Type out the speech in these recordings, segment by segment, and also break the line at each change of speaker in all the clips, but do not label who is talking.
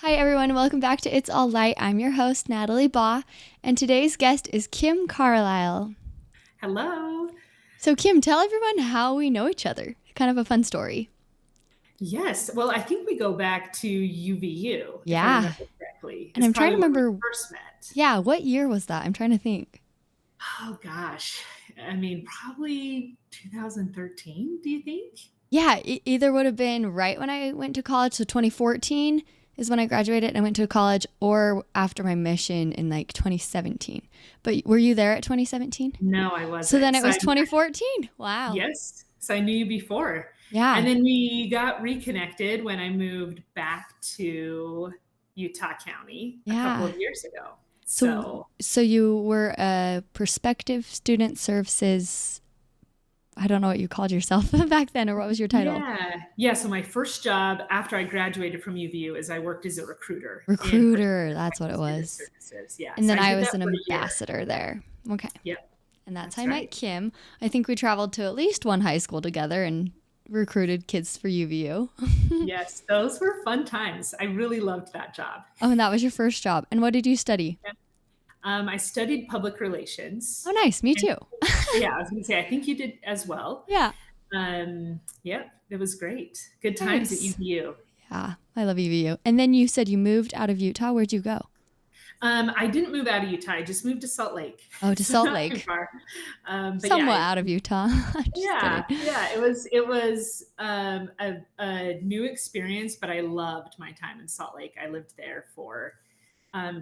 Hi, everyone. Welcome back to It's All Light. I'm your host, Natalie Baugh, and today's guest is Kim Carlisle.
Hello.
So, Kim, tell everyone how we know each other. Kind of a fun story.
Yes. Well, I think we go back to UVU, if I
Yeah.
remember correctly.
And
It's
I'm trying to
probably where we
remember,
first met.
yeah, what year was that? I'm trying to think.
Oh, gosh. I mean, probably 2013, do you think?
Yeah, either would have been right when I went to college, so 2014 is when I graduated and I went to college, or after my mission in like 2017. But were you there at 2017?
No, I
So then
wasn't.
it was 2014. Wow.
Yes. So I knew you before. And
Yeah.
then we got reconnected when I moved back to Utah County a couple
Yeah.
of years ago.
So,
So
so you were a prospective student services. I don't know what you called yourself back then, or what was your title?
yeah. Yeah. So my first job after I graduated from UVU is I worked as a recruiter in
Recruiter. That's what it
student
was.
services. Yeah.
And
So
then
I
I
did
was
that
an
for a year.
ambassador there. Okay.
Yep.
And that's how I
That's
met
right.
Kim. I think we traveled to at least one high school together and recruited kids for UVU.
Yes. Those were fun times. I really loved that job.
Oh, and that was your first job. And what did you study?
Yeah. I studied public
Oh,
relations.
nice. Me
And
too.
yeah, I was going to say, I think you did as well.
Yeah.
Yep. It was great. Good times at
Nice.
UVU.
Yeah. I love UVU. And then you said you moved out of Utah. Where'd you go?
I didn't move out of Utah. I just moved to Salt Lake.
Oh, to
So
Salt
not too
Lake.
far. But yeah,
Somewhat out of Utah. Just kidding.
yeah, it was a new experience, but I loved my time in Salt Lake. I lived there for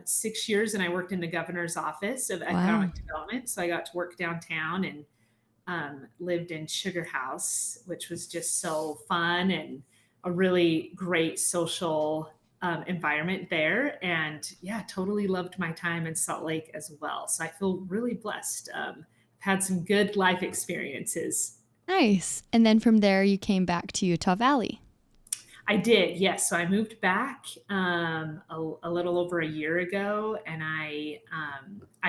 6 years, and I worked in the governor's office of
Wow.
economic development. So I got to work downtown and lived in Sugar House, which was just so fun and a really great social environment there. And yeah, totally loved my time in Salt Lake as well. So I feel really blessed. Had some good life experiences.
Nice. And then from there, you came back to Utah Valley.
I did, yes. So I moved back a little over a year ago, and I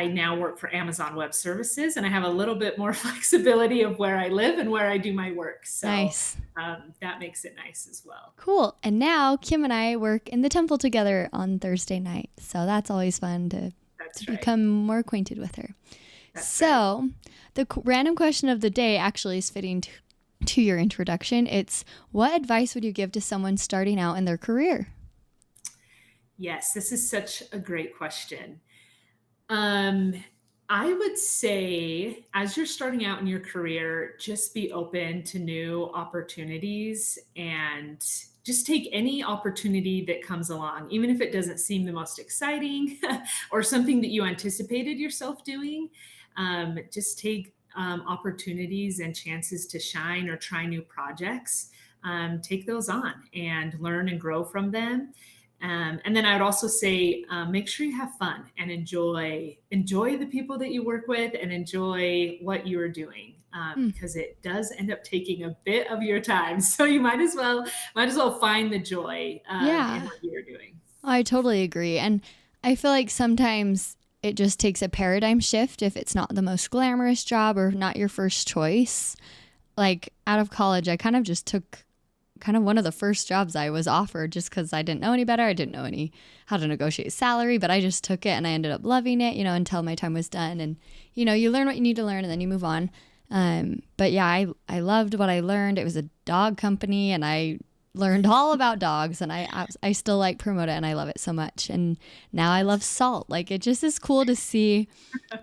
now work for Amazon Web Services, and I have a little bit more flexibility of where I live and where I do my work. So
Nice.
that makes it nice as well.
Cool. And now Kim and I work in the temple together on Thursday night. So that's always fun to
That's right.
become more acquainted with her.
That's right.
So the random question of the day actually is fitting to your introduction. It's, what advice would you give to someone starting out in their career?
Yes, this is such a great question. Um, I would say, as you're starting out in your career, just be open to new opportunities and just take any opportunity that comes along, even if it doesn't seem the most exciting or something that you anticipated yourself doing. Just take opportunities and chances to shine or try new projects. Take those on and learn and grow from them. And then I would also say, make sure you have fun and enjoy the people that you work with and enjoy what you are doing,
Hmm.
because it does end up taking a bit of your time. So you might as well find the joy in
Yeah,
what you're doing.
I totally agree. And I feel like sometimes it just takes a paradigm shift if it's not the most glamorous job or not your first choice. Like out of college, I kind of just took kind of one of the first jobs I was offered just because I didn't know any better. I didn't know any how to negotiate salary, but I just took it and I ended up loving it, until my time was done. And, you learn what you need to learn and then you move on. But yeah, I loved what I learned. It was a dog company and I learned all about dogs and I still like promote it and I love it so much. And now I love salt. Like it just is cool to see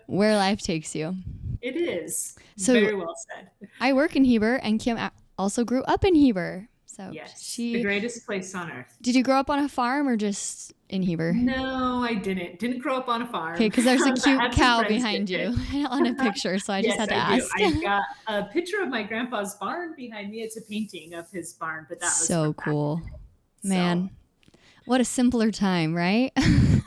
where life takes you.
It is
So
very well said.
I work in Heber and Kim also grew up in Heber. So
Yes, the
she
greatest place on earth.
did you grow up on a farm or just in Heber?
No, I didn't. Didn't grow up on a
Okay,
farm.
because there's a
I
cute
had some
cow
friends that
behind you
did.
on a picture, so I just
Yes,
had to
I do.
ask.
I got a picture of my grandpa's barn behind me. It's a painting of his barn, but that was
So
from back in
cool.
the day. So,
Man, what a simpler time, right?
oh,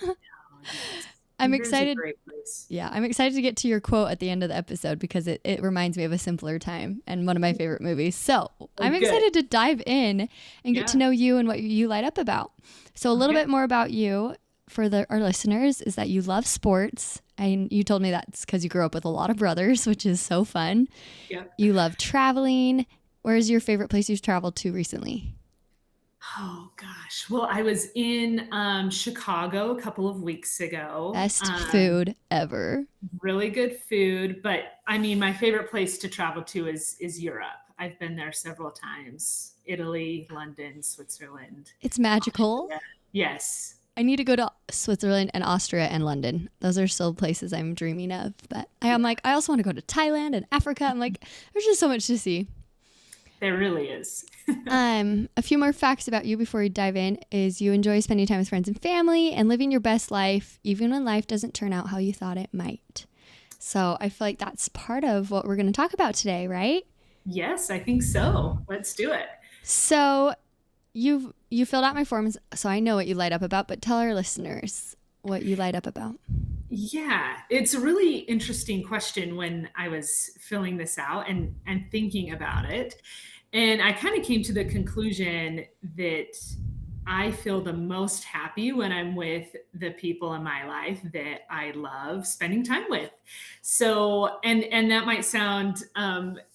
yes.
I'm
Heber's a
excited.
great place.
Yeah, I'm excited to get to your quote at the end of the episode because it reminds me of a simpler time and one of my favorite movies. So
Oh,
I'm
good.
excited to dive in and get to
Yeah.
know you and what you light up about. So a little
Okay.
bit more about you for our listeners is that you love sports. And you told me that's because you grew up with a lot of brothers, which is so fun.
Yep.
You love traveling. Where's your favorite place you've traveled to recently?
Oh gosh. Well, I was in Chicago a couple of weeks ago.
Best food ever.
Really good food, but I mean, my favorite place to travel to is Europe. I've been there several times. Italy, London, Switzerland,
It's magical.
Austria. Yes.
I need to go to Switzerland and Austria and London. Those are still places I'm dreaming of. But I'm
Yeah,
like, I also want to go to Thailand and Africa. I'm like, there's just so much to see.
there really is.
A few more facts about you before we dive in is you enjoy spending time with friends and family and living your best life, even when life doesn't turn out how you thought it might. So I feel like that's part of what we're going to talk about today, right?
Yes, I think so. Let's do it.
So you filled out my forms, so I know what you light up about. But tell our listeners what you light up about.
Yeah, it's a really interesting question when I was filling this out and thinking about it. And I kind of came to the conclusion that I feel the most happy when I'm with the people in my life that I love spending time with. So, and that might sound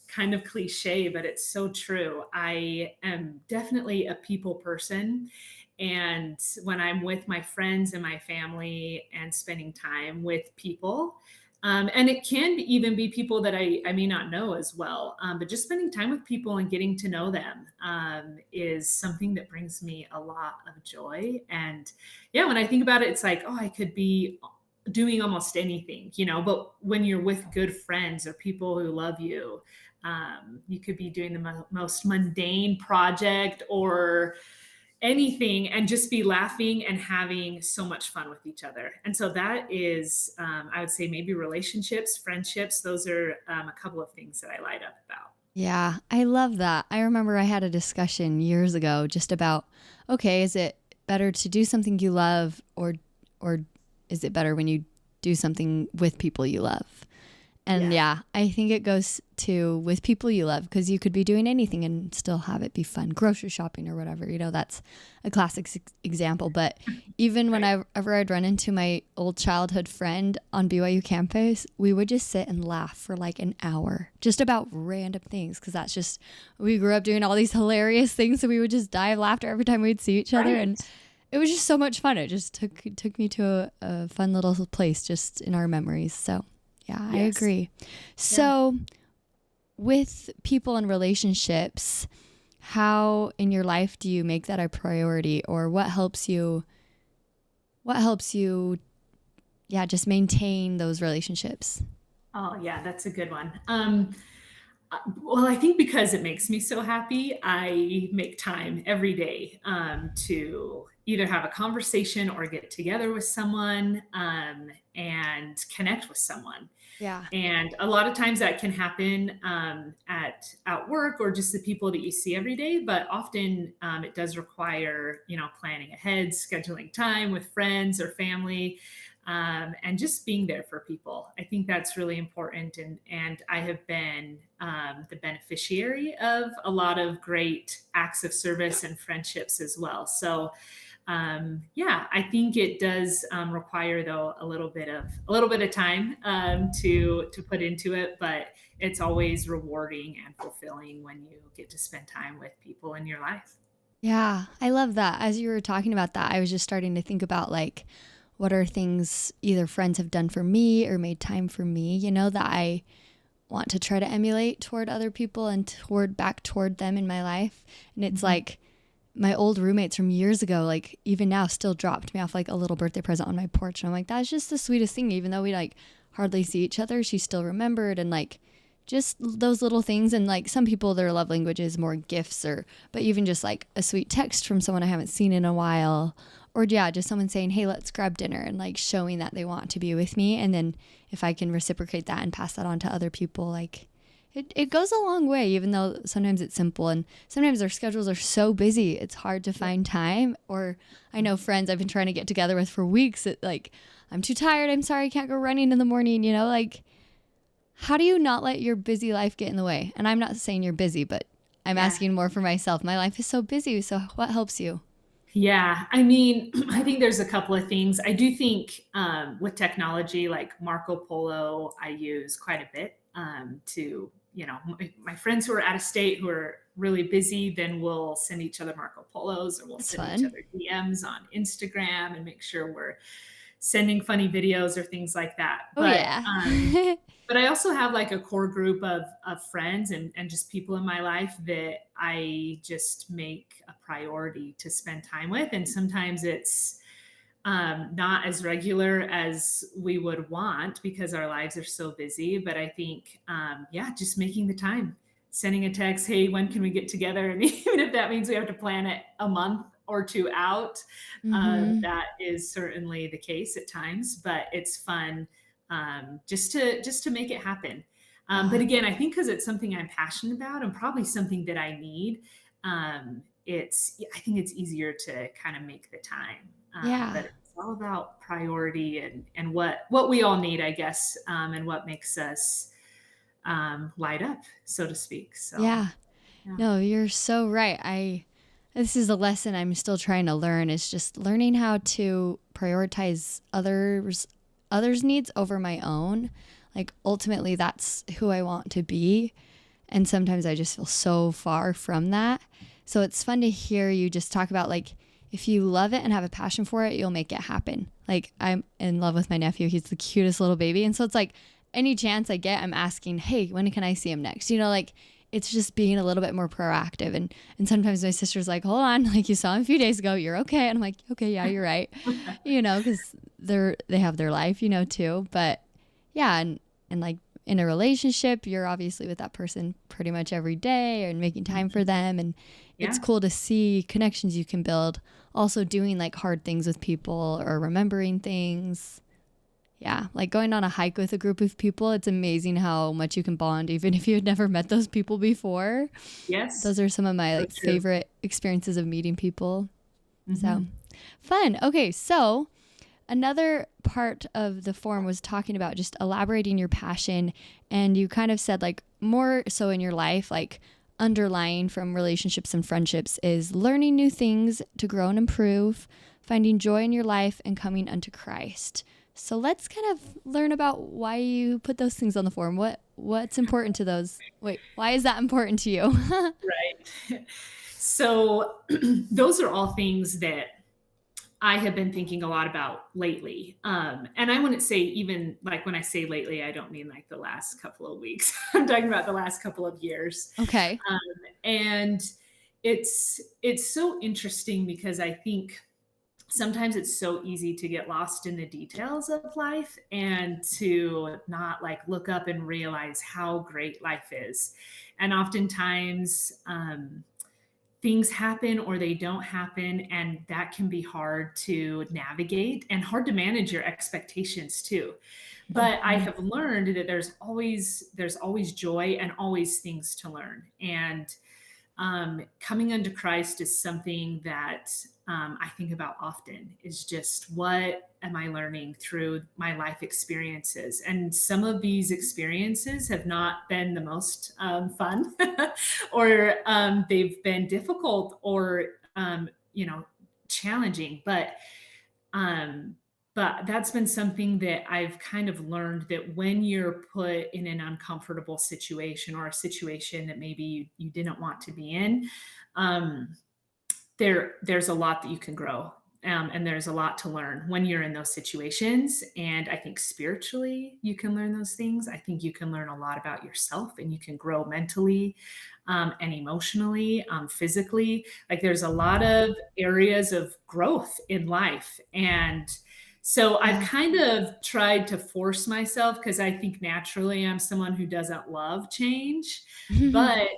kind of cliche, but it's so true. I am definitely a people person, and when I'm with my friends and my family and spending time with people, and it can even be people that I may not know as well, but just spending time with people and getting to know them is something that brings me a lot of joy. And yeah, when I think about it, it's like, oh, I could be doing almost anything, but when you're with good friends or people who love you, you could be doing the most mundane project or anything and just be laughing and having so much fun with each other. And so that is, I would say, maybe relationships, friendships. Those are a couple of things that I light up about.
Yeah, I love that. I remember I had a discussion years ago just about, okay, is it better to do something you love, or is it better when you do something with people you love? And
Yeah.
yeah, I think it goes to with people you love because you could be doing anything and still have it be fun. Grocery shopping or whatever, that's a classic example. But even
Right.
whenever I'd run into my old childhood friend on BYU campus, we would just sit and laugh for like an hour just about random things because that's just, we grew up doing all these hilarious things. So we would just die of laughter every time we'd see each other.
Right.
And it was just so much fun. It just took me to a fun little place just in our memories. So yeah, I
Yes.
agree.
Yeah.
So, with people and relationships, how in your life do you make that a priority, or what helps you? What helps you? Yeah, just maintain those relationships.
Oh, yeah, that's a good one. Well, I think because it makes me so happy, I make time every day to either have a conversation or get together with someone and connect with someone.
Yeah.
And a lot of times that can happen at work or just the people that you see every day. But often it does require, planning ahead, scheduling time with friends or family, and just being there for people. I think that's really important. And I have been the beneficiary of a lot of great acts of service and friendships as well. So yeah, I think it does require though a little bit of time to put into it, but it's always rewarding and fulfilling when you get to spend time with people in your life.
Yeah, I love that. As you were talking about that, I was just starting to think about like what are things either friends have done for me or made time for me, that I want to try to emulate toward other people and toward them in my life. And it's
Mhm.
like my old roommates from years ago, like even now still dropped me off like a little birthday present on my porch. And I'm like, that's just the sweetest thing. Even though we like hardly see each other, she still remembered. And like just those little things. And like some people, their love language is more gifts but even just like a sweet text from someone I haven't seen in a while. Or yeah, just someone saying, hey, let's grab dinner, and like showing that they want to be with me. And then if I can reciprocate that and pass that on to other people, like it goes a long way, even though sometimes it's simple and sometimes their schedules are so busy, it's hard to
Yeah.
find time. Or I know friends I've been trying to get together with for weeks that like, I'm too tired, I'm sorry, I can't go running in the morning, like how do you not let your busy life get in the way? And I'm not saying you're busy, but I'm
Yeah.
asking more for myself. My life is so busy. So what helps you?
Yeah, I mean, I think there's a couple of things. I do think with technology, like Marco Polo, I use quite a bit to my friends who are out of state who are really busy, then we'll send each other Marco Polos, or we'll
That's
send each
fun.
other DMs on Instagram and make sure we're sending funny videos or things like that.
Oh yeah.
But I also have like a core group of friends and just people in my life that I just make a priority to spend time with. And sometimes it's not as regular as we would want because our lives are so busy. But I think, yeah, just making the time, sending a text, hey, when can we get together? And even if that means we have to plan it a month or two out,
Mhm.
that is certainly the case at times. But it's fun, just to make it happen. But
Yeah.
again, I think because it's something I'm passionate about and probably something that I need, I think it's easier to kind of make the time.
Yeah.
But it's all about priority and what we all need, I guess, and what makes us light up, so to speak. So
Yeah.
yeah.
No, you're so right. This is a lesson I'm still trying to learn, is just learning how to prioritize others' needs over my own. Like ultimately that's who I want to be, and sometimes I just feel so far from that. So it's fun to hear you just talk about, like, if you love it and have a passion for it, you'll make it happen. Like, I'm in love with my nephew. He's the cutest little baby. And so it's like any chance I get, I'm asking, hey, when can I see him next? Like, it's just being a little bit more proactive. And sometimes my sister's like, hold on, like, you saw him a few days ago. You're okay. And I'm like, okay, yeah, you're right. Because they have their life, too. But yeah, and like in a relationship, you're obviously with that person pretty much every day and making time for them. And it's
Yeah.
cool to see connections you can build. Also, doing like hard things with people or remembering things. Yeah, like going on a hike with a group of people, it's amazing how much you can bond, even if you had never met those people before.
Yes.
Those are some of my
So
like
true.
favorite experiences of meeting people. So
Hmm.
fun. Okay, so another part of the form was talking about just elaborating your passion. And you kind of said, like, more so in your life, like, underlying from relationships and friendships is learning new things to grow and improve, finding joy in your life, and coming unto Christ. So let's kind of learn about why you put those things on the form. What's important to those? Wait, why is that important to you?
Right. So those are all things that I have been thinking a lot about lately. And I wouldn't say, even like when I say lately, I don't mean like the last couple of weeks. I'm talking about the last couple of years.
Okay.
Um, and it's so interesting because I think sometimes it's so easy to get lost in the details of life and to not like look up and realize how great life is. And oftentimes, things happen or they don't happen, and that can be hard to navigate and hard to manage your expectations too. But I
Mhm.
have learned that there's always joy and always things to learn. And coming unto Christ is something that I think about often, is just what am I learning through my life experiences? And some of these experiences have not been the most fun, or they've been difficult, or, challenging. Um, but that's been something that I've kind of learned, that when you're put in an uncomfortable situation, or a situation that maybe you didn't want to be in, um, there's a lot that you can grow. And there's a lot to learn when you're in those situations. And I think spiritually, you can learn those things. I think you can learn a lot about yourself, and you can grow mentally, and emotionally, physically. Like, there's a lot of areas of growth in life. And so I've
Yeah.
kind of tried to force myself, because I think naturally I'm someone who doesn't love change. But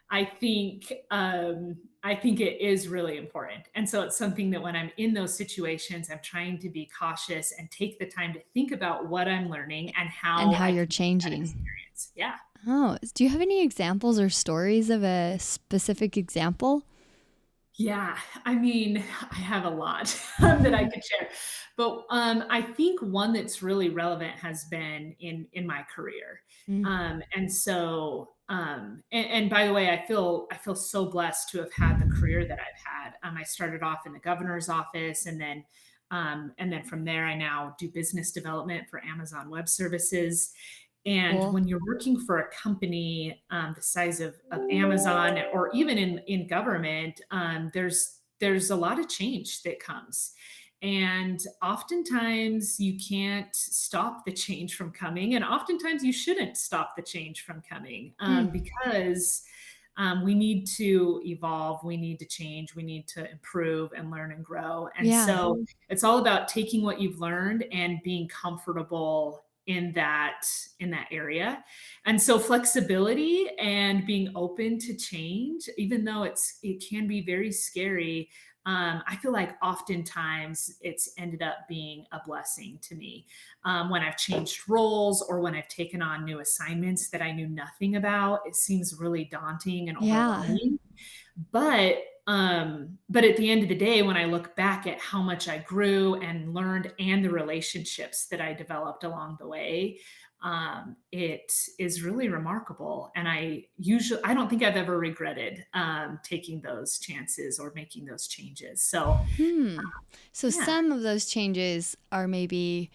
I think it is really important. And so it's something that when I'm in those situations, I'm trying to be cautious and take the time to think about what I'm learning and
And
how
how
I
you're
can use that
changing.
experience. Yeah.
Oh, do you have any examples or stories of a specific example?
Yeah, I mean, I have a lot that I could share, but I think one that's really relevant has been in my career.
Mm.
And by the way, I feel so blessed to have had the career that I've had. I started off in the governor's office, and then from there, I now do business development for Amazon Web Services. And
Cool.
when you're working for a company the size of Amazon, or even in government, there's a lot of change that comes. And oftentimes you can't stop the change from coming. And oftentimes you shouldn't stop the change from coming
Mm.
because we need to evolve, we need to change, we need to improve and learn and grow. And
Yeah.
so it's all about taking what you've learned and being comfortable in that area. And so flexibility and being open to change, even though it can be very scary, I feel like oftentimes it's ended up being a blessing to me. When I've changed roles or when I've taken on new assignments that I knew nothing about, it seems really daunting and
Yeah.
overwhelming. But at the end of the day, when I look back at how much I grew and learned and the relationships that I developed along the way, it is really remarkable. And I don't think I've ever regretted taking those chances or making those changes. So
Hmm. So
yeah,
some of those changes are maybe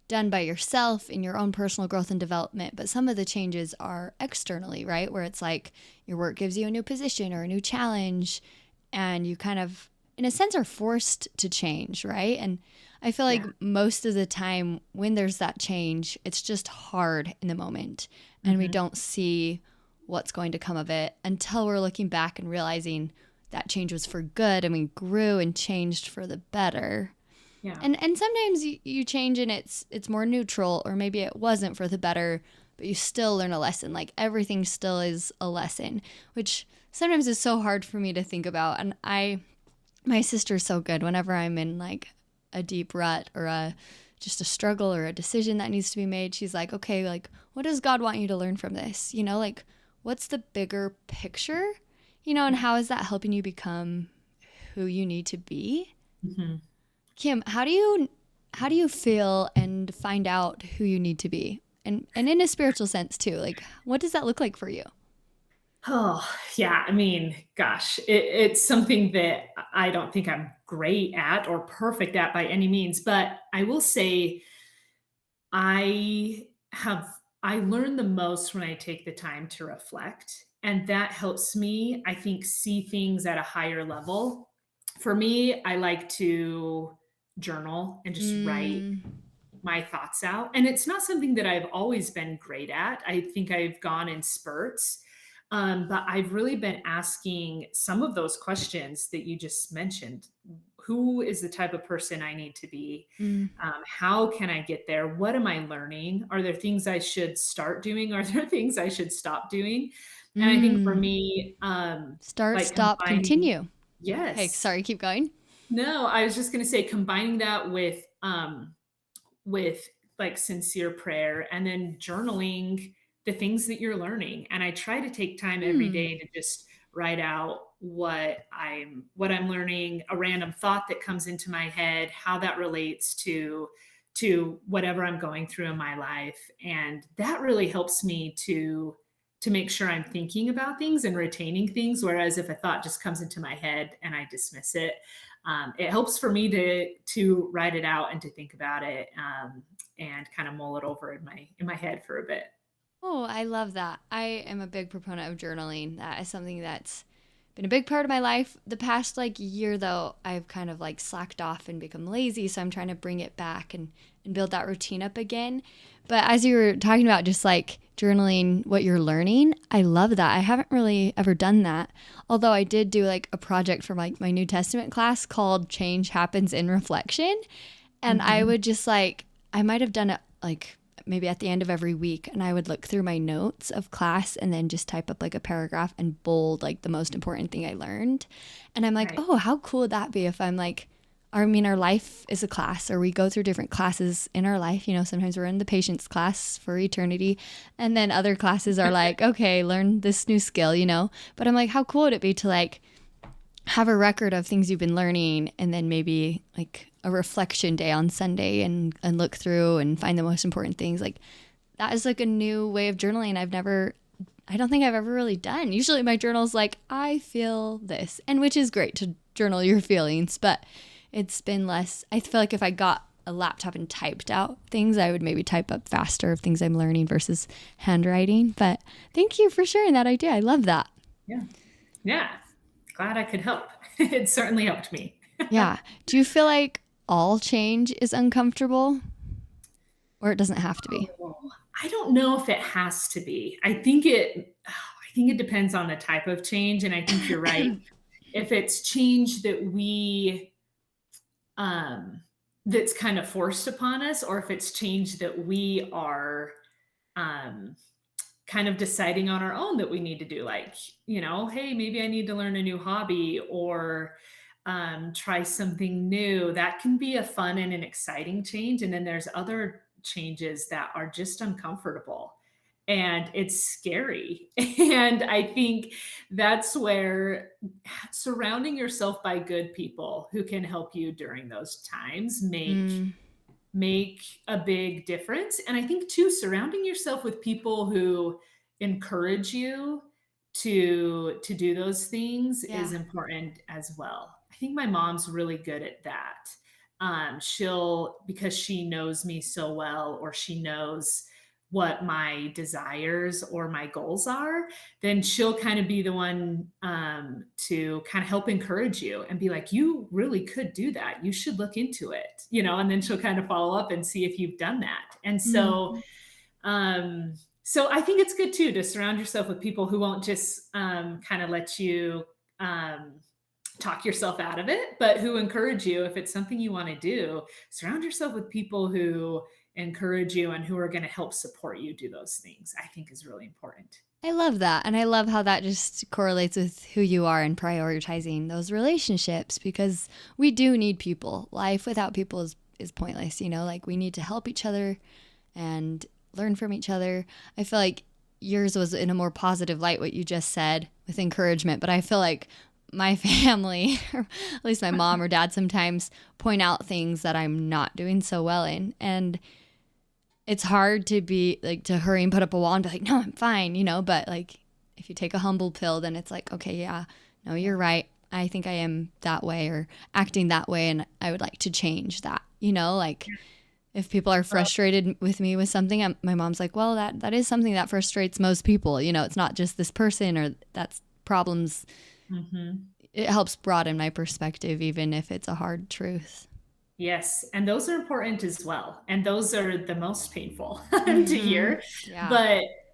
done by yourself in your own personal growth and development, but some of the changes are externally, right? Where it's like your work gives you a new position or a new challenge, and you kind of, in a sense, are forced to change, right? And I feel like
yeah.
most of the time when there's that change, it's just hard in the moment, and we
Hmm.
don't see what's going to come of it until we're looking back and realizing that change was for good and we grew and changed for the better.
Yeah.
And sometimes you change and it's more neutral, or maybe it wasn't for the better, but you still learn a lesson. Like everything still is a lesson, which sometimes is so hard for me to think about. And my sister's so good whenever I'm in like a deep rut or a just a struggle or a decision that needs to be made. She's like, okay, like what does God want you to learn from this? Like what's the bigger picture? And
Yeah.
how is that helping you become who you need to be?
Hmm.
Kim, how do you feel and find out who you need to be? And in a spiritual sense too. Like what does that look like for you?
Oh, yeah. I mean, gosh, it's something that I don't think I'm great at or perfect at by any means. But I will say I learn the most when I take the time to reflect. And that helps me, I think, see things at a higher level. For me, I like to journal and just write
Mm,
my thoughts out. And it's not something that I've always been great at. I think I've gone in spurts. But I've really been asking some of those questions that you just mentioned. Who is the type of person I need to be?
mm,
How can I get there? What am I learning? Are there things I should start doing? Are there things I should stop doing? And I think for
mm.
me,
Start,
like
stop,
combining,
continue. Okay,
yes,
sorry, keep going.
no, I was just going to say combining that with like sincere prayer and then journaling the things that you're learning. And I try to take time every
Hmm.
day to just write out what I'm learning, a random thought that comes into my head, how that relates to whatever I'm going through in my life. And that really helps me to make sure I'm thinking about things and retaining things. Whereas if a thought just comes into my head and I dismiss it, it helps for me to write it out and to think about it, and kind of mull it over in my head for a bit.
Oh, I love that. I am a big proponent of journaling. That is something that's been a big part of my life. The past like year though, I've kind of like slacked off and become lazy, so I'm trying to bring it back and build that routine up again. But as you were talking about just like journaling what you're learning, I love that. I haven't really ever done that. Although I did do like a project for like my New Testament class called Change Happens in Reflection. And I
Mhm.
would just like, I might have done it like maybe at the end of every week. And I would look through my notes of class and then just type up like a paragraph and bold like the most important thing I learned. And I'm like,
Right.
oh, how cool would that be if I'm like, I mean, our life is a class, or we go through different classes in our life. Sometimes we're in the patience class for eternity. And then other classes are like, okay, learn this new skill. But I'm like, how cool would it be to like have a record of things you've been learning and then maybe like a reflection day on Sunday and look through and find the most important things. Like that is like a new way of journaling I don't think I've ever really done. Usually my journal's like, I feel this, and which is great to journal your feelings, but it's been less. I feel like if I got a laptop and typed out things, I would maybe type up faster of things I'm learning versus handwriting. But thank you for sharing that idea. I love that.
Yeah. Yeah. Glad I could help. It certainly helped me.
Yeah. Do you feel like all change is uncomfortable or it doesn't have to be?
Oh, I don't know if it has to be. I think it depends on the type of change, and I think you're right. If it's change um that's kind of forced upon us, or if it's change that we are um kind of deciding on our own that we need to do, like, hey, maybe I need to learn a new hobby, or try something new. That can be a fun and an exciting change. And then there's other changes that are just uncomfortable and it's scary. And I think that's where surrounding yourself by good people who can help you during those times
Mm,
make a big difference. And I think too, surrounding yourself with people who encourage you to do those things is
yeah.
important as well. I think my mom's really good at that. She'll, because she knows me so well, or she knows what my desires or my goals are, then she'll kind of be the one to kind of help encourage you and be like, you really could do that. You should look into it, and then she'll kind of follow up and see if you've done that. And
Mm,
so I think it's good too to surround yourself with people who won't just kind of let you um, talk yourself out of it, but who encourage you. If it's something you want to do, surround yourself with people who encourage you and who are going to help support you do those things. I think is really important.
I love that. And I love how that just correlates with who you are and prioritizing those relationships because we do need people. Life without people is pointless, like we need to help each other and learn from each other. I feel like yours was in a more positive light, what you just said with encouragement, but I feel like my family, or at least my mom or dad, sometimes point out things that I'm not doing so well in. And it's hard to be like to hurry and put up a wall and be like, no, I'm fine, but like if you take a humble pill, then it's like, okay, yeah, no, you're right. I think I am that way or acting that way. And I would like to change that, like if people are frustrated with me with something, my mom's like, well, that is something that frustrates most people. It's not just this person or that's problems.
Mhm.
It helps broaden my perspective, even if it's a hard truth.
Yes, and those are important as well, and those are the most painful to
Mm-hmm.
hear,
Yeah.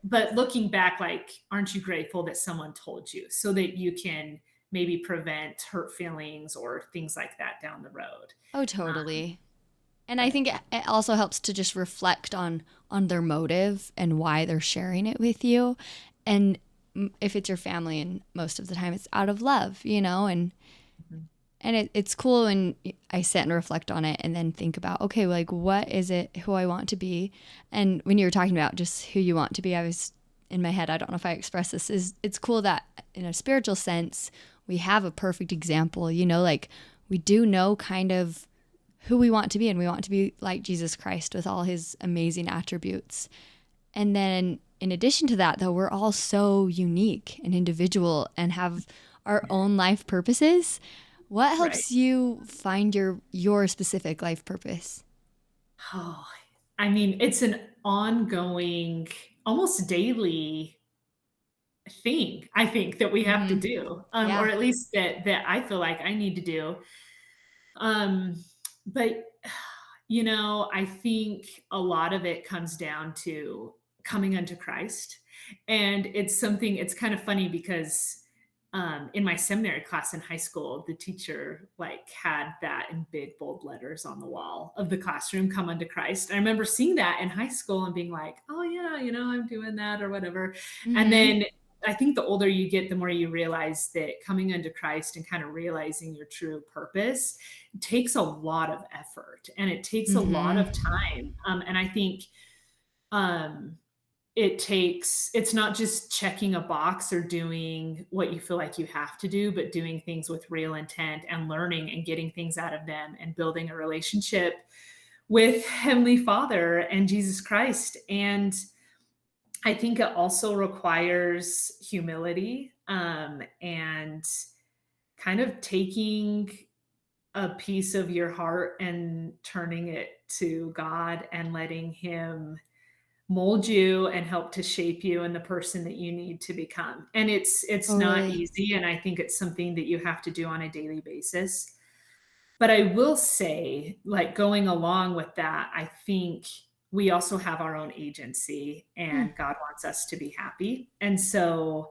but looking back, like, aren't you grateful that someone told you so that you can maybe prevent hurt feelings or things like that down the road?
Oh,
Um,
totally. And I
but
think it also helps to just reflect on their motive and why they're sharing it with you. And if it's your family, and most of the time it's out of love,
Mhm.
it's cool when I sit and reflect on it and then think about, okay, like what is it who I want to be? And when you were talking about just who you want to be, I was in my head, I don't know if I expressed this, is it's cool that in a spiritual sense, we have a perfect example, like we do know kind of who we want to be, and we want to be like Jesus Christ with all his amazing attributes. And then in addition to that, though, we're all so unique and individual and have our own life purposes. What
Right.
helps you find your specific life purpose?
Oh, I mean, it's an ongoing, almost daily thing, I think, that we have to
Mm-hmm.
do, or
Yeah.
at least that I feel like I need to do. Um, but I think a lot of it comes down to coming unto Christ. And it's kind of funny because in my seminary class in high school, the teacher like had that in big bold letters on the wall of the classroom, come unto Christ. And I remember seeing that in high school and being like, oh yeah, I'm doing that or whatever. And
Mm-hmm.
then I think the older you get, the more you realize that coming unto Christ and kind of realizing your true purpose takes a lot of effort and it takes a lot
Mm-hmm.
of time. And I think um, it's not just checking a box or doing what you feel like you have to do, but doing things with real intent and learning and getting things out of them and building a relationship with Heavenly Father and Jesus Christ. And I think it also requires humility and kind of taking a piece of your heart and turning it to God and letting him mold you and help to shape you and the person that you need to become. And it's not
Totally.
easy, and I think it's something that you have to do on a daily basis. But I will say, like, going along with that, I think we also have our own agency,
Hmm.
and God wants us to be happy. And so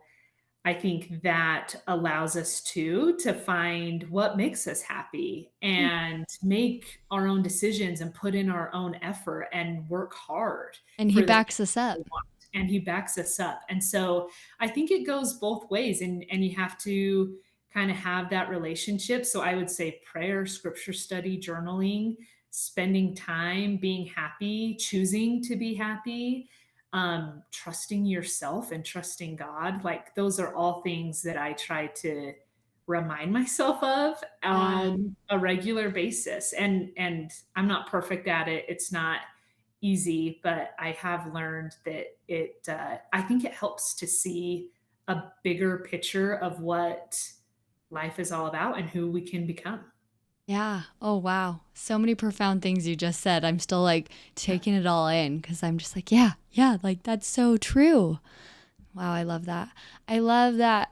I think that allows us to find what makes us happy
Hmm.
and make our own decisions and put in our own effort and work hard
And he
for the things
backs us
we
up.
want. And he backs us up. And so I think it goes both ways, and you have to kind of have that relationship. So I would say prayer, scripture study, journaling, spending time, being happy, choosing to be happy, trusting yourself and trusting God. Like those are all things that I try to remind myself of
Yeah.
on a regular basis. And I'm not perfect at it. It's not easy, but I have learned that I think it helps to see a bigger picture of what life is all about and who we can become.
Yeah. Oh, wow. So many profound things you just said. I'm still like taking it all in because I'm just like, yeah, yeah, like that's so true. Wow. I love that. I love that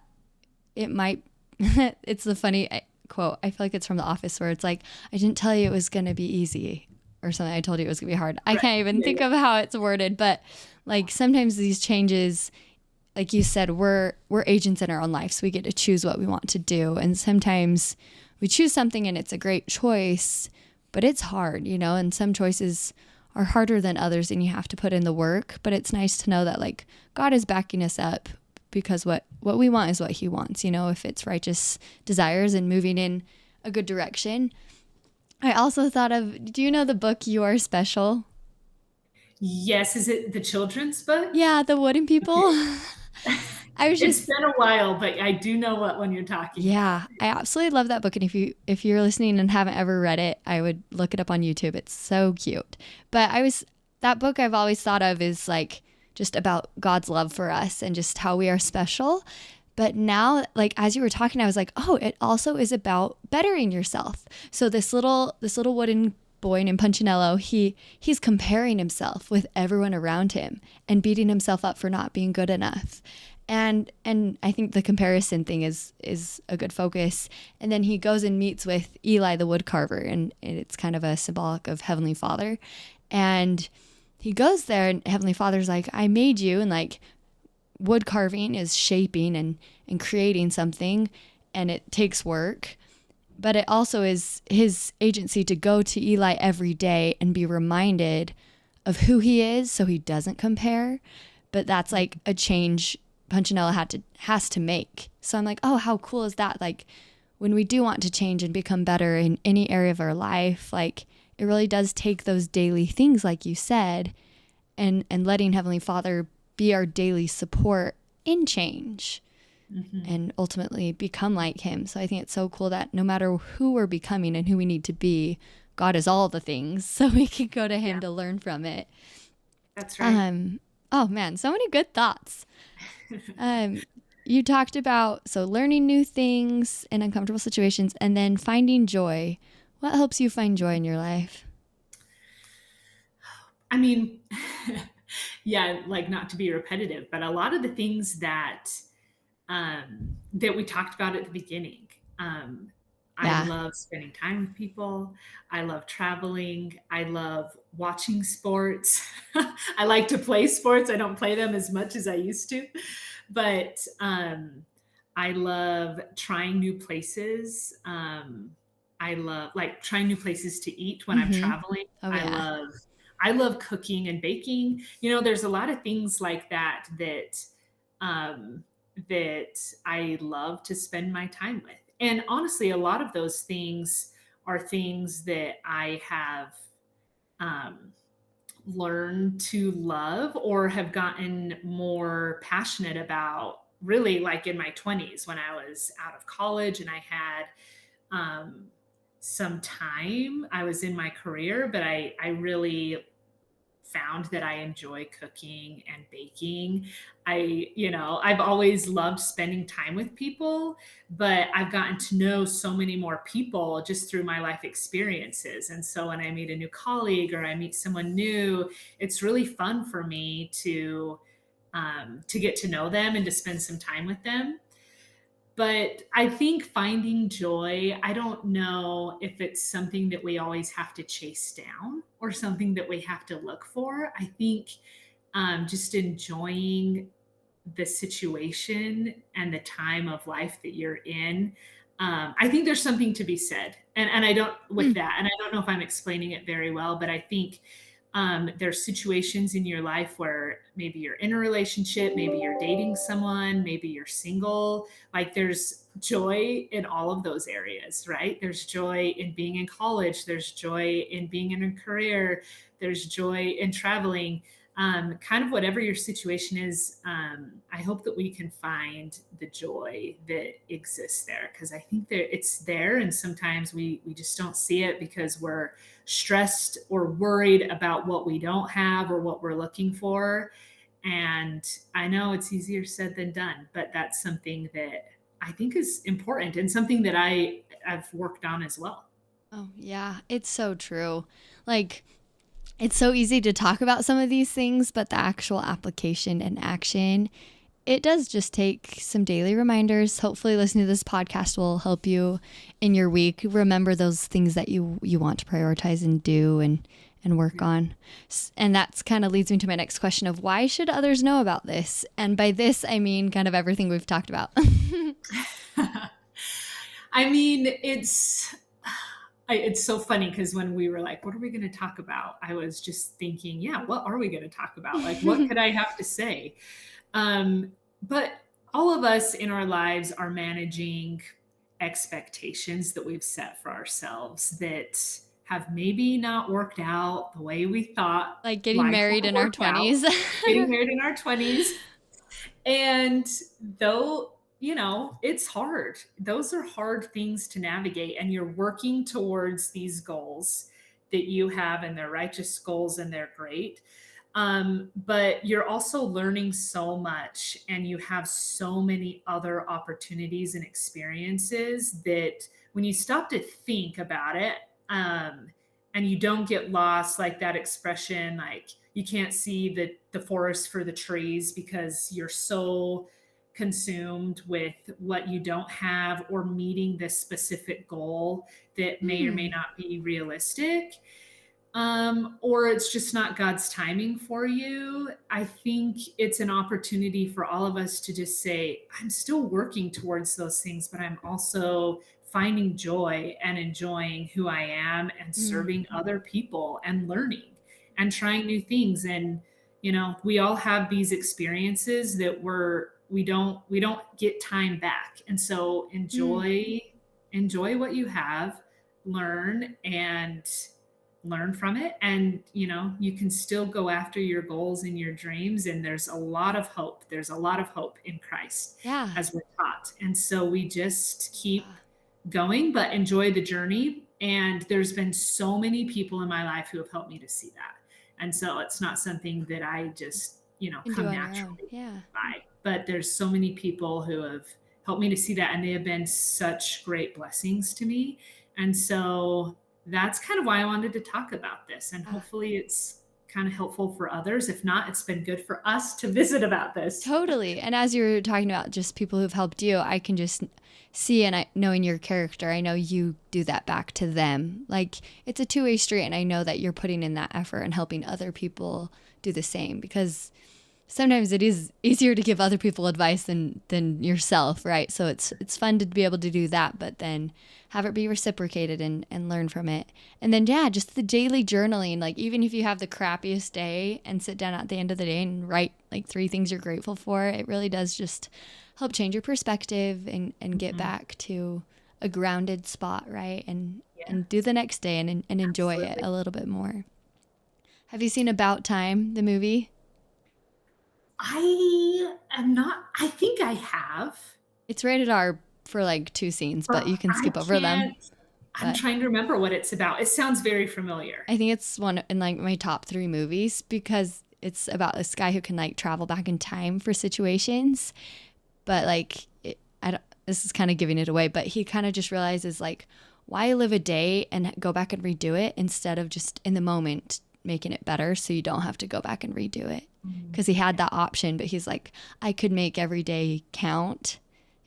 it might, it's the funny quote. I feel like it's from The Office where it's like, I didn't tell you it was going to be easy or something. I told you it was going to be hard. I
Right.
can't even
Yeah,
think
yeah.
of how it's worded, but like sometimes these changes, like you said, we're agents in our own life, so we get to choose what we want to do. And sometimes we choose something and it's a great choice, but it's hard, you know, and some choices are harder than others and you have to put in the work. But it's nice to know that like God is backing us up because what we want is what he wants, you know, if it's righteous desires and moving in a good direction. I also thought of, do you know the book You Are Special?
Yes. Is it the children's book?
Yeah, the wooden people. I was
It's
just
been a while, but I do know what one you're talking about.
Yeah, I absolutely love that book, and if you're listening and haven't ever read it, I would look it up on YouTube. It's so cute. But I was that book I've always thought of is like just about God's love for us and just how we are special. But now, like as you were talking, I was like, oh, it also is about bettering yourself. So this little wooden boy named Punchinello, he's comparing himself with everyone around him and beating himself up for not being good enough. And I think the comparison thing is a good focus. And then he goes and meets with Eli the woodcarver, and it's kind of a symbolic of Heavenly Father. And he goes there, and Heavenly Father's like, I made you, and like wood carving is shaping and creating something, and it takes work. But it also is his agency to go to Eli every day and be reminded of who he is so he doesn't compare. But that's like a change Punchinella has to make. So I'm like, oh, how cool is that? Like when we do want to change and become better in any area of our life, like it really does take those daily things like you said and letting Heavenly Father be our daily support in change
Mhm.
and ultimately become like him. So I think it's so cool that no matter who we're becoming and who we need to be, God is all the things. So we can go to him
Yeah,
to learn from it.
that's right.
Um oh man, so many good thoughts. Um you talked about so learning new things in uncomfortable situations and then finding joy. What helps you find joy in your life?
I mean, yeah, like not to be repetitive, but a lot of the things that we talked about at the beginning. I
Yeah.
love spending time with people. I love traveling. I love watching sports. I like to play sports. I don't play them as much as I used to, but I love trying new places. I love like trying new places to eat when I'm
Mhm.
traveling.
Oh
I
yeah.
love I love cooking and baking. You know, there's a lot of things like um, that I love to spend my time with. And honestly, a lot of those things are things that I have um, learned to love or have gotten more passionate about really like in my 20s when I was out of college and I had some time. I was in my career, but I really found that I enjoy cooking and baking. I've always loved spending time with people, but I've gotten to know so many more people just through my life experiences. And so when I meet a new colleague or I meet someone new, it's really fun for me to get to know them and to spend some time with them. But I think finding joy, I don't know if it's something that we always have to chase down or something that we have to look for. I think just enjoying the situation and the time of life that you're in. I think there's something to be said. And I don't, with
Mm.
that, and I don't know if I'm explaining it very well, but I think there's situations in your life where maybe you're in a relationship, maybe you're dating someone, maybe you're single. Like there's joy in all of those areas, right? There's joy in being in college, there's joy in being in a career, there's joy in traveling. Kind of whatever your situation is, I hope that we can find the joy that exists there, because I think that it's there, and sometimes we just don't see it because we're stressed or worried about what we don't have or what we're looking for. And I know it's easier said than done, but that's something that I think is important and something that I've worked on as well.
Oh, yeah, it's so true. Like, it's so easy to talk about some of these things, but the actual application and action, it does just take some daily reminders. Hopefully, listening to this podcast will help you in your week. Remember those things that you want to prioritize and do and work on. And that's kind of leads me to my next question of why should others know about this? And by this, I mean kind of everything we've talked about.
I mean, it's so funny because when we were like, what are we going to talk about? I was just thinking, yeah, what are we going to talk about? Like, what could I have to say? But all of us in our lives are managing expectations that we've set for ourselves that have maybe not worked out the way we thought
Like getting
life
married
would
in our
work out.
20s.
Getting married in our 20s, and though, it's hard. Those are hard things to navigate, and you're working towards these goals that you have, and they're righteous goals and they're great. But you're also learning so much, and you have so many other opportunities and experiences that when you stop to think about it, um, and you don't get lost, like that expression, like you can't see the forest for the trees because you're so consumed with what you don't have or meeting this specific goal that may or may
Hmm.
not be realistic, or it's just not God's timing for you. I think it's an opportunity for all of us to just say, I'm still working towards those things, but I'm also finding joy and enjoying who I am and
Mm.
serving other people and learning and trying new things. And, we all have these experiences that we don't get time back. And so
Mm.
enjoy what you have, learn and learn from it, and you can still go after your goals and your dreams, and there's a lot of hope in Christ,
Yeah.
as we're taught. And so we just keep
Yeah.
going, but enjoy the journey. And there's been so many people in my life who have helped me to see that. And so it's not something that I just
Can do
come
on your own.
naturally
Yeah.
by, but there's so many people who have helped me to see that, and they have been such great blessings to me. And so that's kind of why I wanted to talk about this. And
Yeah.
hopefully it's kind of helpful for others. If not, it's been good for us to visit about this.
Totally. And as you're talking about just people who've helped you, I can just see and knowing your character, I know you do that back to them. Like it's a two-way street and I know that you're putting in that effort and helping other people do the same because sometimes it is easier to give other people advice than yourself, right? So it's fun to be able to do that, but then have it be reciprocated and learn from it. And then yeah, just the daily journaling, like even if you have the crappiest day and sit down at the end of the day and write like three things you're grateful for, it really does just help change your perspective and get
Mhm.
back to a grounded spot, right?
Yeah,
And do the next day and enjoy it
absolutely.
a little bit more. Have you seen About Time, the movie?
I think I have.
It's rated R for like two scenes, but you can
I
skip over them.
can't I'm
but
trying to remember what it's about. It sounds very familiar.
I think it's one in like my top 3 movies because it's about this guy who can like travel back in time for situations. But like, I don't, this is kind of giving it away, but he kind of just realizes like, why live a day and go back and redo it instead of just in the moment making it better so you don't have to go back and redo it. Because he had that option, but he's like, I could make every day count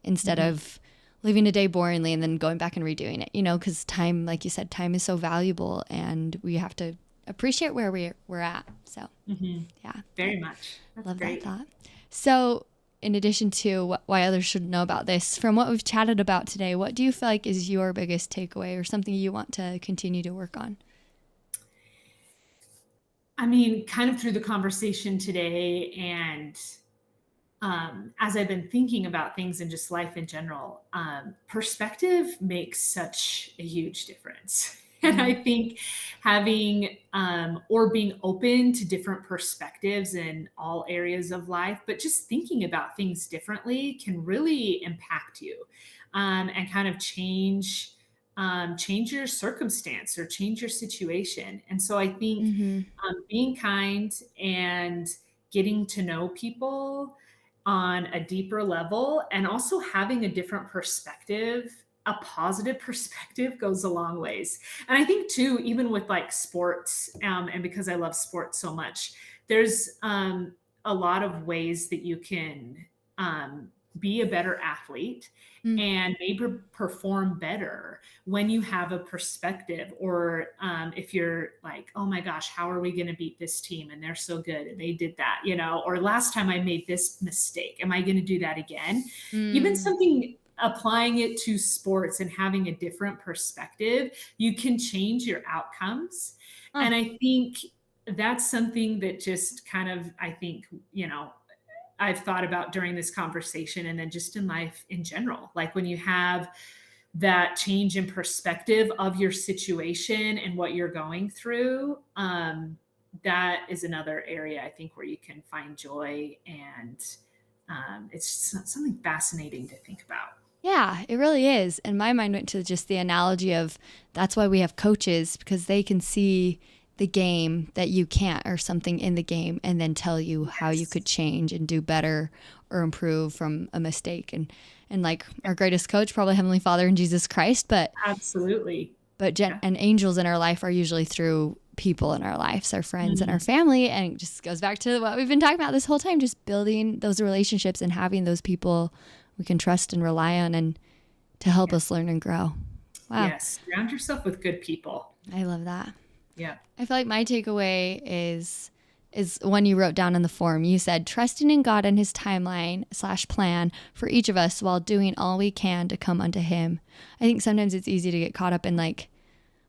instead
Mm-hmm.
of living a day boringly and then going back and redoing it, because time, like you said, time is so valuable and we have to appreciate where we're at. So,
Mm-hmm.
yeah,
Very much. That's
love that
great.
thought. So, in addition to why others should know about this, from what we've chatted about today, what do you feel like is your biggest takeaway or something you want to continue to work on?
I mean, kind of through the conversation today and as I've been thinking about things and just life in general, perspective makes such a huge difference. And I
Mm.
think having or being open to different perspectives in all areas of life, but just thinking about things differently can really impact you and kind of change your circumstance or change your situation. And so I think
Mm-hmm.
being kind and getting to know people on a deeper level and also having a different perspective, a positive perspective goes a long ways. And I think too, even with like sports, and because I love sports so much, there's a lot of ways that you can um, be a better athlete
Mm.
and maybe perform better when you have a perspective, or if you're like, oh my gosh, how are we going to beat this team and they're so good and they did that, or last time I made this mistake, am I going to do that again? Even
Mm.
something, applying it to sports and having a different perspective, you can change your outcomes.
Huh.
And I think that's something that just kind of, I think, I've thought about during this conversation and then just in life in general. Like when you have that change in perspective of your situation and what you're going through, that is another area I think where you can find joy. And it's something fascinating to think about.
Yeah, it really is. And my mind went to just the analogy of that's why we have coaches because they can see the game that you can't or something in the game and then tell you how you
Yes,
could change and do better or improve from a mistake. And like our greatest coach, probably Heavenly Father and Jesus Christ,
absolutely. Yeah.
and angels in our life are usually through people in our lives, our friends and our
Mhm.
family. And it just goes back to what we've been talking about this whole time, just building those relationships and having those people we can trust and rely on and to help
Yeah.
us learn and grow. Wow.
Yes. Surround yourself with good people.
I love that.
Yeah.
I feel like my takeaway is one you wrote down in the form. You said trusting in God and his timeline/plan for each of us while doing all we can to come unto him. I think sometimes it's easy to get caught up in like,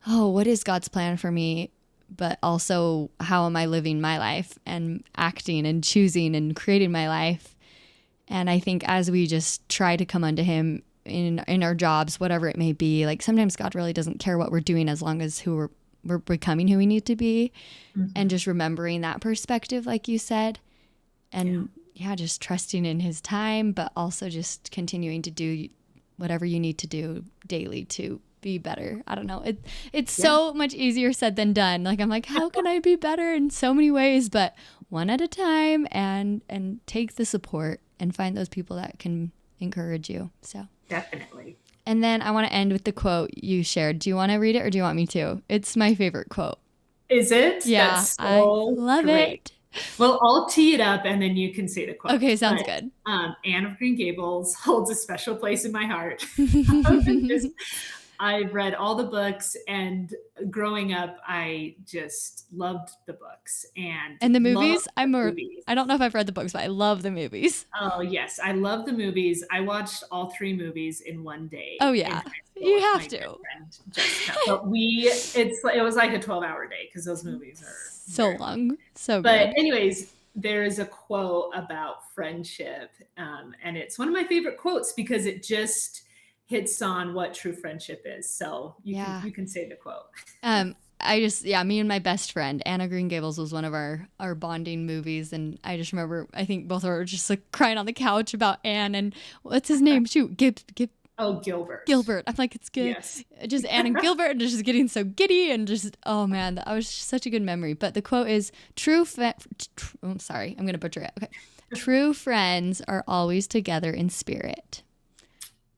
oh, what is God's plan for me? But also, how am I living my life and acting and choosing and creating my life? And I think as we just try to come unto him in our jobs, whatever it may be, like sometimes God really doesn't care what we're doing as long as we're becoming who we need to be, and
Mhm.
just remembering that perspective, like you said,
Yeah.
and yeah, just trusting in his time, but also just continuing to do whatever you need to do daily to be better. I don't know. It's
Yeah.
so much easier said than done. Like I'm like, how can I be better in so many ways? But one at a time, and take the support and find those people that can encourage you. So,
Definitely.
and then I want to end with the quote you shared. Do you want to read it or do you want me to? It's my favorite quote.
Is it?
Yeah,
That's
I
so
love
great.
it.
Well, I'll tee it up and then you can say the quote.
Okay, sounds
But
good.
Anne of Green Gables holds a special place in my heart. Just, I've read all the books, and growing up, I just loved the books and
And the
loved
movies,
the movies.
I don't know if I've read the books, but I love the movies.
Oh, yes. I love the movies. I watched all three movies in one
Oh
day in
yeah,
high school
you
with
have
my good
to.
friend Jessica. But it was like a 12-hour day because those movies are
So
very long.
long, so
But
good.
anyways, there is a quote about friendship, and it's one of my favorite quotes because it just hits on what true friendship is. So
Yeah.
you can say the quote.
I just, yeah, me and my best friend, Anna Green Gables was one of our bonding movies. And I just remember, I think both of us were just like crying on the couch about Anne and what's his name? Shoot, Gibbs.
Oh, Gilbert.
Gilbert. I'm like, it's good.
Yes.
Just Anne and Gilbert and just getting so giddy and just, oh man, that was such a good memory. But the quote is I'm sorry, I'm going to butcher it. Okay. True friends are always together in spirit.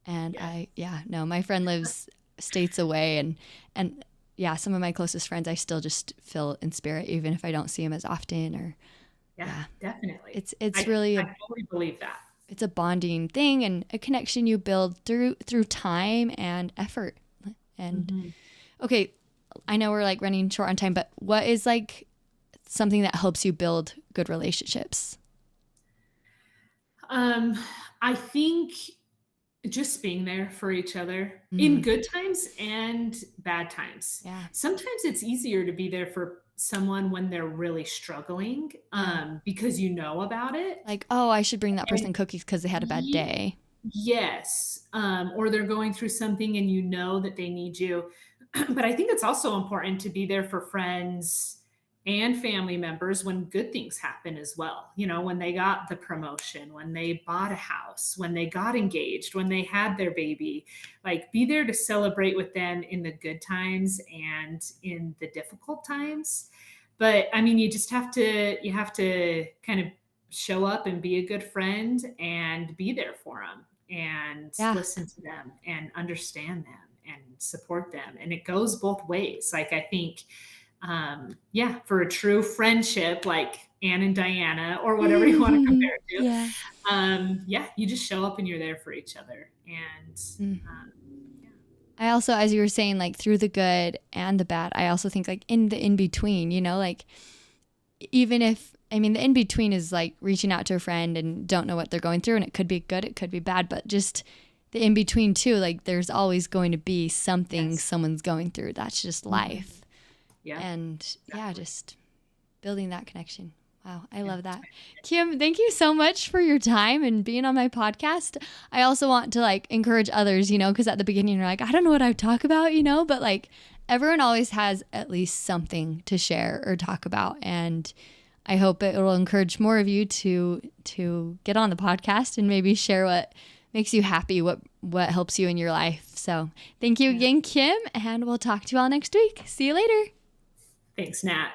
And
Yes.
my friend lives states away and yeah, some of my closest friends, I still just feel in spirit, even if I don't see them as often or
Yeah,
yeah,
definitely.
it's
I
really
I totally believe that.
it's a bonding thing and a connection you build through time and effort. And
Mhm.
okay, I know we're like running short on time, but what is like something that helps you build good relationships?
Um, I think just being there for each other in
Mm,
good times and bad times.
yeah,
Sometimes it's easier to be there for someone when they're really struggling,
yeah.
because you know about it.
Like, oh, I should bring that
And
person cookies because they had a bad
ye
day.
yes, or they're going through something and you know that they need you. But I think it's also important to be there for friends and family members when good things happen as well. You know, when they got the promotion, when they bought a house, when they got engaged, when they had their baby. Like, be there to celebrate with them in the good times and in the difficult times. But I mean, you have to kind of show up and be a good friend and be there for them and
Yeah,
listen to them and understand them and support them. And it goes both ways. Like, I think, yeah, for a true friendship, like Anne and Diana, or whatever you want to compare it
yeah.
to, yeah, you just show up and you're there for each other. And
Mm.
um, yeah,
I also, as you were saying, like through the good and the bad, I also think like in the in between, like even if, I mean, the in between is like reaching out to a friend and don't know what they're going through, and it could be good, it could be bad, but just the in between too, like there's always going to be something
yes.
someone's going through. That's just
Mhm.
life.
Yeah,
And yeah,
exactly.
just building that connection. Wow, I
Yeah.
love that. Kim, thank you so much for your time and being on my podcast. I also want to like encourage others, because at the beginning you're like, I don't know what I talk about, but like everyone always has at least something to share or talk about. And I hope it will encourage more of you to get on the podcast and maybe share what makes you happy, what helps you in your life. So thank you
Yeah.
again, Kim, and we'll talk to you all next week. See you later.
Thanks, Nat.